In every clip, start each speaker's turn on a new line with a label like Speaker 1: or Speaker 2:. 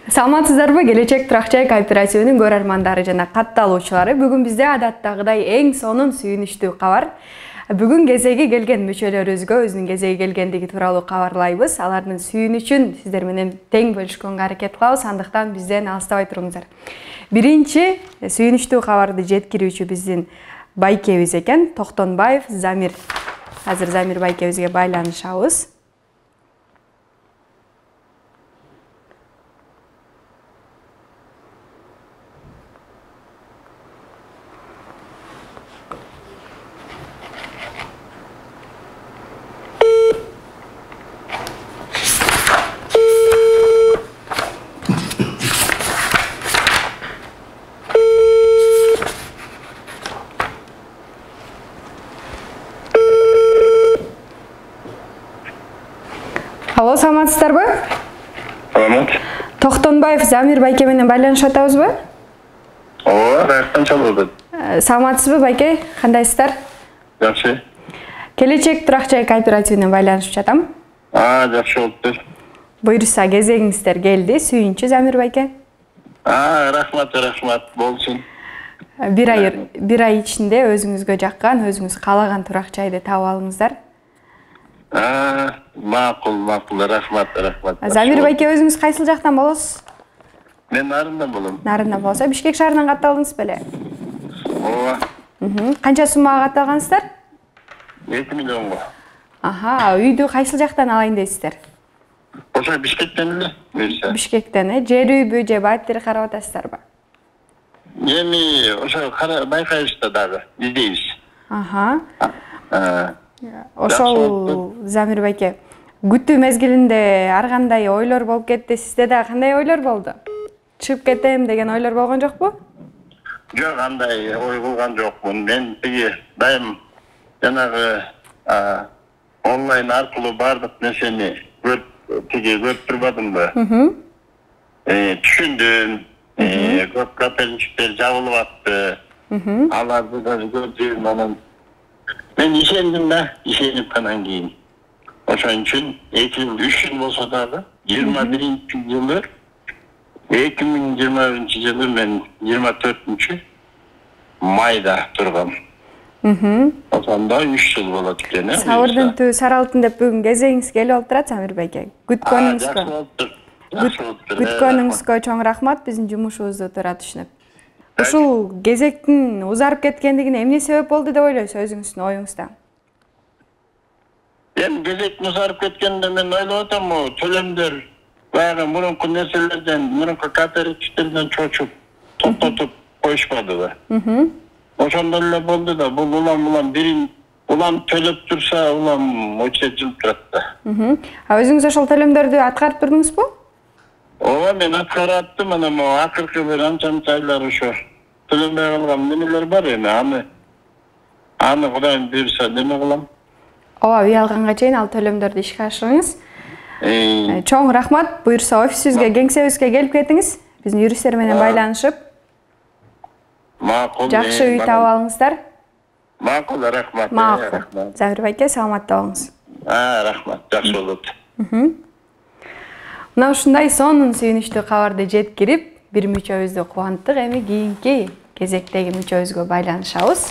Speaker 1: Саламатсыздарбы? Келечек Турак-жай кооперативинин көрөрмандары жана катталуучулары. Бүгүн бизде адаттагыдай эң сонун сүйүнүчтүү кабар. Бүгүн кезеги келген мүчөлөрүбүзгө өзүнүн кезеги келгендиги тууралуу кабарлайбыз. Алардын сүйүнүчүн сиздер менен тең бөлүшкөнгө аракет кылабыз. Андыктан бизден алыстабай туруңуздар. Биринчи сүйүнүчтүү кабарды жеткирүүчү биздин байкебиз экен, Токтонбаев Замир. Азыр Замир байкебизге байланышабыз. Алло, саламатсыздарбы?
Speaker 2: Саламат.
Speaker 1: Токтонбаев Замир байке менен байланышып атабызбы?
Speaker 2: Ооба, кайрактан чалып атат.
Speaker 1: Саламатсызбы байке? Кандайсыздар?
Speaker 2: Жакшы.
Speaker 1: Келечек Турак-жай кооперативинен байланышып жатам.
Speaker 2: Жакшы болуптур.
Speaker 1: Буйруса кезегиңиздер келди. Сүйүнчү Замир байке.
Speaker 2: Рахмат, болсун.
Speaker 1: Бир ай ичинде өзүңүзгө жаккан, өзүңүз каалаган турак-жайды таап алыңыздар.
Speaker 2: Макул, рахмат.
Speaker 1: Замир байке, өзүңүз кайсыл жактан болосуз?
Speaker 2: Мен Нарындан болом.
Speaker 1: Нарындан болсо, Бишкек шаарынан катталдыңыз беле?
Speaker 2: Ооба.
Speaker 1: Канча суммага катталгансыздар?
Speaker 2: 2 миллионго.
Speaker 1: Үйдү кайсыл жактан алайын дейсиздер?
Speaker 2: Ошо Бишкектен эле, буюрса.
Speaker 1: Бишкектен, жер үйбү же бааттер карап атасыздарбы?
Speaker 2: Эми ошо байкайбыз дагы, издейбиз.
Speaker 1: Ошол Замир байке, күтүү мезгилинде ар кандай ойлор болуп кетти. Сизде да кандай ойлор болду? Чыгып кетем деген ойлор болгон жокпу?
Speaker 2: Жок, андай ой кылган жокмун. Мен дайым жанагы онлайн аркылуу бардык нерсени көрүп турбадымбы? Түшүндүм. Көп кооперативдер жабылып атты. Аларды да көрдүм, анан мен ишендим да, ишенип анан кийин. Ошон үчүн 3 жыл болсо дагы 2021 жылы мен 24 майда тургам. Ошондо 3 жыл болот экен.
Speaker 1: Сабырдын түбү сары алтын деп бүгүн кезегиңиз келип отурат, Замир байке. Күткөнүңүзгө чоң рахмат, биздин жумушубузду туура түшүнүп. Ушул кезектин узарып кеткендигине эмне себеп болду деп ойлойсуз өзүңүздүн оюңузда?
Speaker 2: Эми кезектин узарып кеткенде мен ойлоп атам, төлөмдөр баягы мурунку нерселерден, мурунку кооперативдерден чочуп, токтотуп коюшпадыбы? Ошондой эле болду да, бул улам төлөп турса, улам оче жылып турат да.
Speaker 1: Өзүңүз ошол төлөмдөрдү аткарып турдуңузбу?
Speaker 2: Ооба, мен аткарып аттым, анан акыркы бир анча айлар ошо төлөнбөй калган немелер бар эми, аны Кудайым буйруса неме кылам.
Speaker 1: Ооба, үй алганга чейин ал төлөмдөрдү ишке ашырыңыз. Чоң рахмат, буйруса офисибизге, кеңсебизге келип кетиңиз. Биздин юристтер менен байланышып.
Speaker 2: Макул.
Speaker 1: Жакшы үй таап алыңыздар.
Speaker 2: Макул, рахмат.
Speaker 1: Макул. Замир байке, саламатта болуңуз.
Speaker 2: Рахмат, жакшы болот.
Speaker 1: Мына ушундай сонун сүйүнүчтүү кабарды жеткирип, бир мүчөбүздү кубанттык. Эми кийинки кезектеги мүчөбүзгө байланышабыз.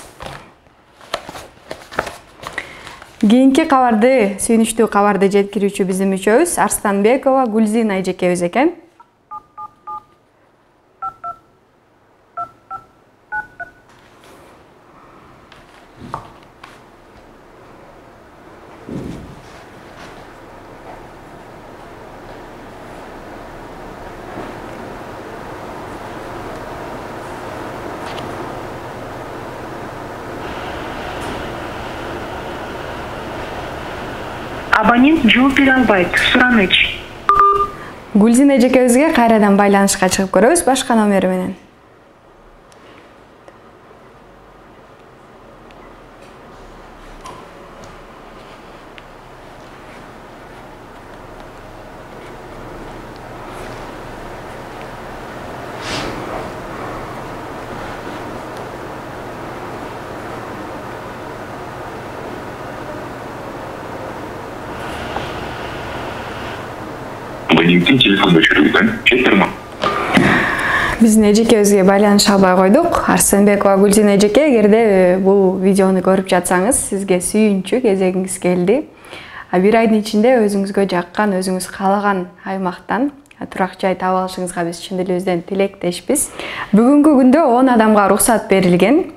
Speaker 1: Кийинки кабарды, сүйүнүчтүү кабарды жеткирүүчү биздин мүчөбүз Арстанбекова Гүлзина эжекебиз экен.
Speaker 3: Абонент жооп бере албайт. Сураныч.
Speaker 1: Гүлзина эжекебизге кайрадан байланышка чыгып көрөбүз башка номери менен.
Speaker 4: абоненттің телефон өшірілген кетірма.
Speaker 1: биздин эжекебизге байланыша албай койдук. Арсенбекова Гүлзина эжеке, эгерде бул видеону көрүп жатсаңыз, сизге сүйүнчү кезегиңиз келди. Бир айдын ичинде өзүңүзгө жаккан, өзүңүз каалаган аймактан турак жай таап алышыңызга биз чын дилибизден тилектешпиз. Бүгүнкү күндө 10 адамга уруксат берилген.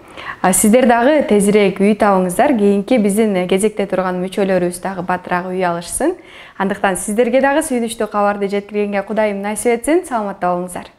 Speaker 1: Сиздер дагы тезирээк үй табыңыздар, кийинки биздин кезекте турган мүчөлөрүбүз дагы батыраак үй алышсын. Андыктан сиздерге дагы сүйүнүчтүү кабарды жеткиргенге Кудайым насип этсин. Саламатта болуңуздар.